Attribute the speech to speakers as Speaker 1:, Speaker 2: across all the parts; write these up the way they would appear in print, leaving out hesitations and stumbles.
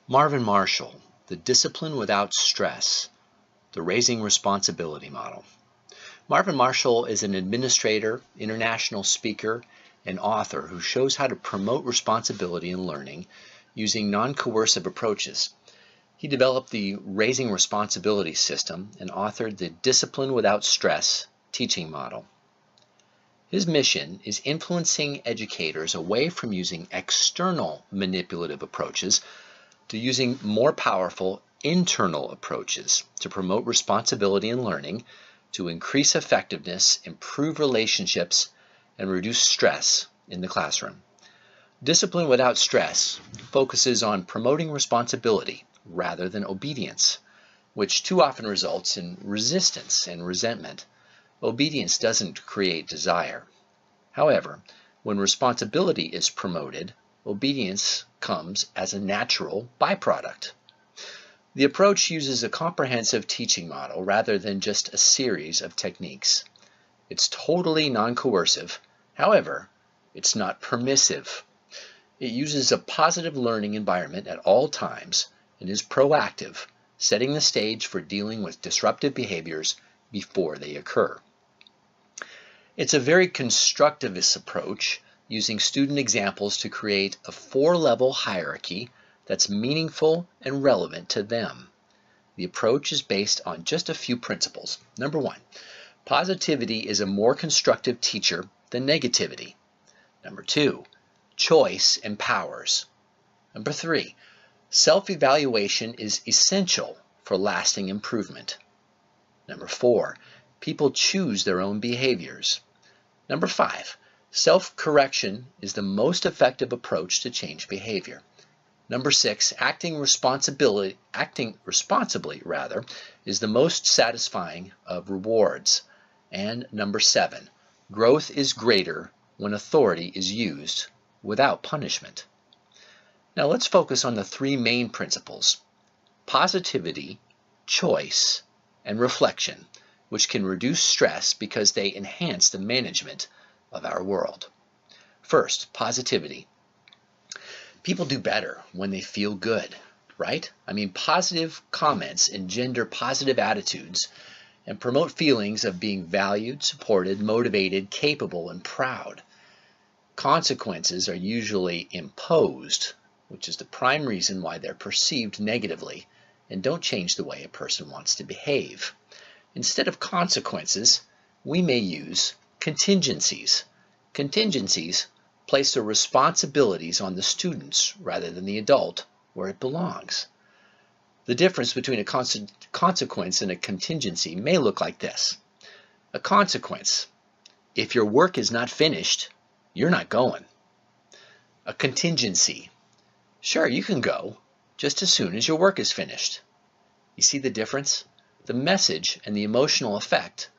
Speaker 1: Marvin Marshall, The Discipline Without Stress, the Raising Responsibility Model. Marvin Marshall is an administrator, international speaker, and author who shows how to promote responsibility in learning using non-coercive approaches. He developed the Raising Responsibility system and authored the Discipline Without Stress teaching model. His mission is influencing educators away from using external manipulative approaches to using more powerful internal approaches to promote responsibility in learning, to increase effectiveness, improve relationships, and reduce stress in the classroom. Discipline Without Stress focuses on promoting responsibility rather than obedience, which too often results in resistance and resentment. Obedience doesn't create desire. However, when responsibility is promoted, obedience comes as a natural byproduct. The approach uses a comprehensive teaching model rather than just a series of techniques. It's totally non-coercive. However, it's not permissive. It uses a positive learning environment at all times and is proactive, setting the stage for dealing with disruptive behaviors before they occur. It's a very constructivist approach, using student examples to create a 4-level hierarchy that's meaningful and relevant to them. The approach is based on just a few principles. Number 1, positivity is a more constructive teacher than negativity. Number 2, choice empowers. Number 3, self-evaluation is essential for lasting improvement. Number 4, people choose their own behaviors. Number 5, self-correction is the most effective approach to change behavior. Number 6, acting responsibly is the most satisfying of rewards. And number 7, growth is greater when authority is used without punishment. Now let's focus on the 3 main principles: positivity, choice, and reflection, which can reduce stress because they enhance the management of our world. First, positivity. People do better when they feel good, right? Positive comments engender positive attitudes and promote feelings of being valued, supported, motivated, capable, and proud. Consequences are usually imposed, which is the prime reason why they're perceived negatively and don't change the way a person wants to behave. Instead of consequences, we may use contingencies. Contingencies place the responsibilities on the students rather than the adult where it belongs. The difference between a consequence and a contingency may look like this. A consequence: if your work is not finished, you're not going. A contingency: sure, you can go just as soon as your work is finished. You see the difference? The message and the emotional effect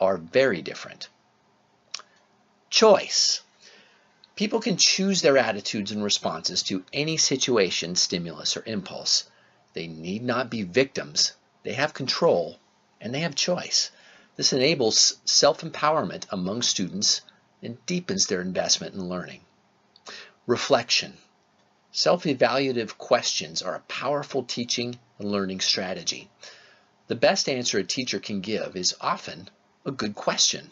Speaker 1: are very different. Choice. People can choose their attitudes and responses to any situation, stimulus, or impulse. They need not be victims. They have control and they have choice. This enables self-empowerment among students and deepens their investment in learning. Reflection. Self-evaluative questions are a powerful teaching and learning strategy. The best answer a teacher can give is often a good question.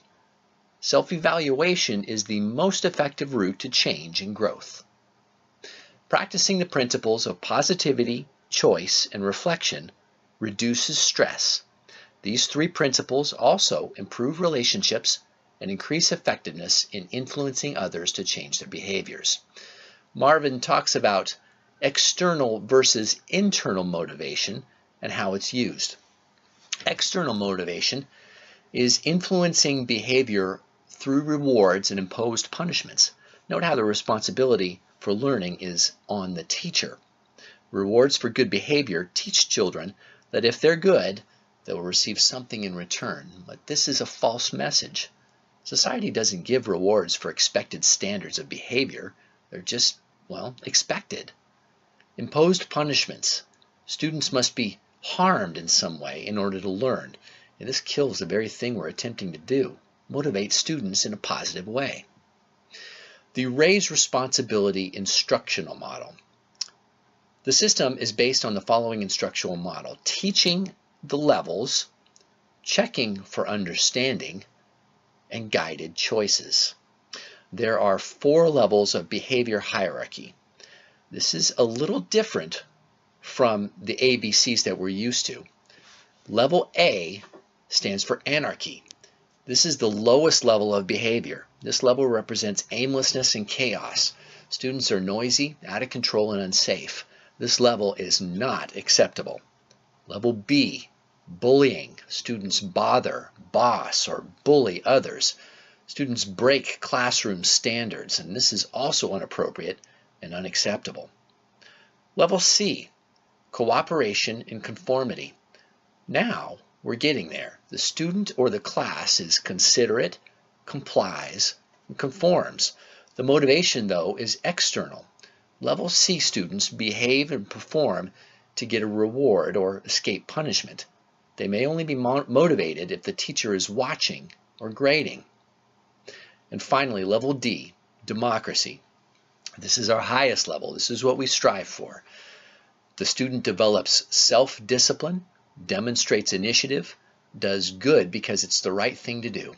Speaker 1: Self-evaluation is the most effective route to change and growth. Practicing the principles of positivity, choice, and reflection reduces stress. These 3 principles also improve relationships and increase effectiveness in influencing others to change their behaviors. Marvin talks about external versus internal motivation and how it's used. External motivation is influencing behavior through rewards and imposed punishments. Note how the responsibility for learning is on the teacher. Rewards for good behavior teach children that if they're good, they will receive something in return. But this is a false message. Society doesn't give rewards for expected standards of behavior. They're just, expected. Imposed punishments. Students must be harmed in some way in order to learn. And this kills the very thing we're attempting to do: motivate students in a positive way. The Raise Responsibility instructional model. The system is based on the following instructional model: teaching the levels, checking for understanding, and guided choices. There are 4 levels of behavior hierarchy. This is a little different from the ABCs that we're used to. Level A stands for anarchy. This is the lowest level of behavior. This level represents aimlessness and chaos. Students are noisy, out of control, and unsafe. This level is not acceptable. Level B, bullying. Students bother, boss, or bully others. Students break classroom standards, and this is also inappropriate and unacceptable. Level C, cooperation and conformity. Now we're getting there. The student or the class is considerate, complies, and conforms. The motivation, though, is external. Level C students behave and perform to get a reward or escape punishment. They may only be motivated if the teacher is watching or grading. And finally, level D, democracy. This is our highest level. This is what we strive for. The student develops self-discipline, demonstrates initiative, does good because it's the right thing to do.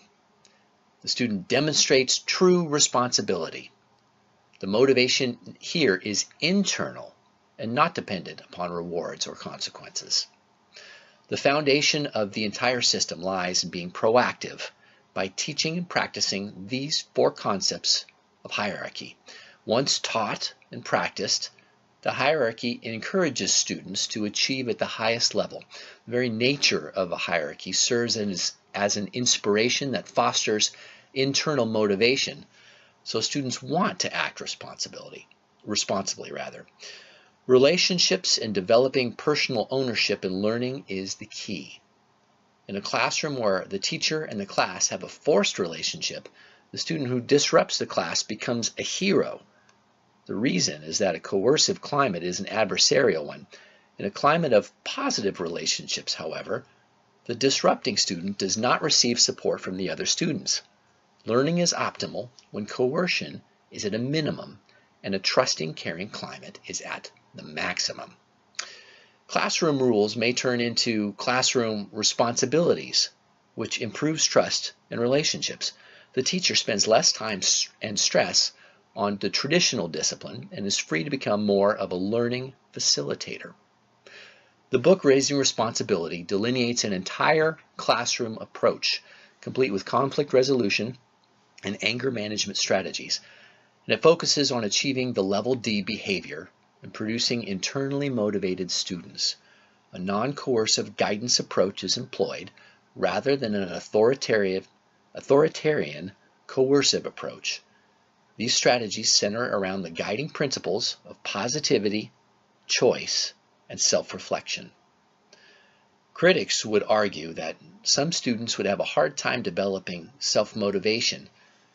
Speaker 1: The student demonstrates true responsibility. The motivation here is internal and not dependent upon rewards or consequences. The foundation of the entire system lies in being proactive by teaching and practicing these 4 concepts of hierarchy. Once taught and practiced, the hierarchy encourages students to achieve at the highest level. The very nature of a hierarchy serves as an inspiration that fosters internal motivation, so students want to act responsibly. Relationships and developing personal ownership in learning is the key. In a classroom where the teacher and the class have a forced relationship, the student who disrupts the class becomes a hero. The reason is that a coercive climate is an adversarial one. In a climate of positive relationships, however, the disrupting student does not receive support from the other students. Learning is optimal when coercion is at a minimum and a trusting, caring climate is at the maximum. Classroom rules may turn into classroom responsibilities, which improves trust and relationships. The teacher spends less time and stress on the traditional discipline and is free to become more of a learning facilitator. The book Raising Responsibility delineates an entire classroom approach, complete with conflict resolution and anger management strategies, and it focuses on achieving the level D behavior and producing internally motivated students. A non-coercive guidance approach is employed rather than an authoritarian coercive approach. These strategies center around the guiding principles of positivity, choice, and self-reflection. Critics would argue that some students would have a hard time developing self-motivation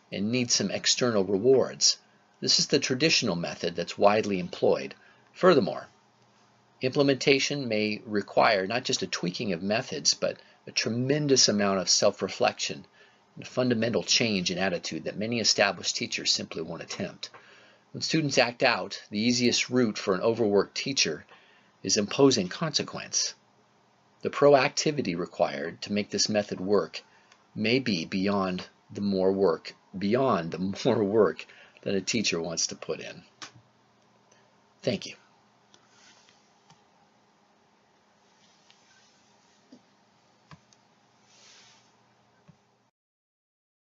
Speaker 1: and need some external rewards. This is the traditional method that's widely employed. Furthermore, implementation may require not just a tweaking of methods, but a tremendous amount of self-reflection and a fundamental change in attitude that many established teachers simply won't attempt. When students act out, the easiest route for an overworked teacher is imposing consequence. The proactivity required to make this method work may be beyond the more work that a teacher wants to put in. Thank you.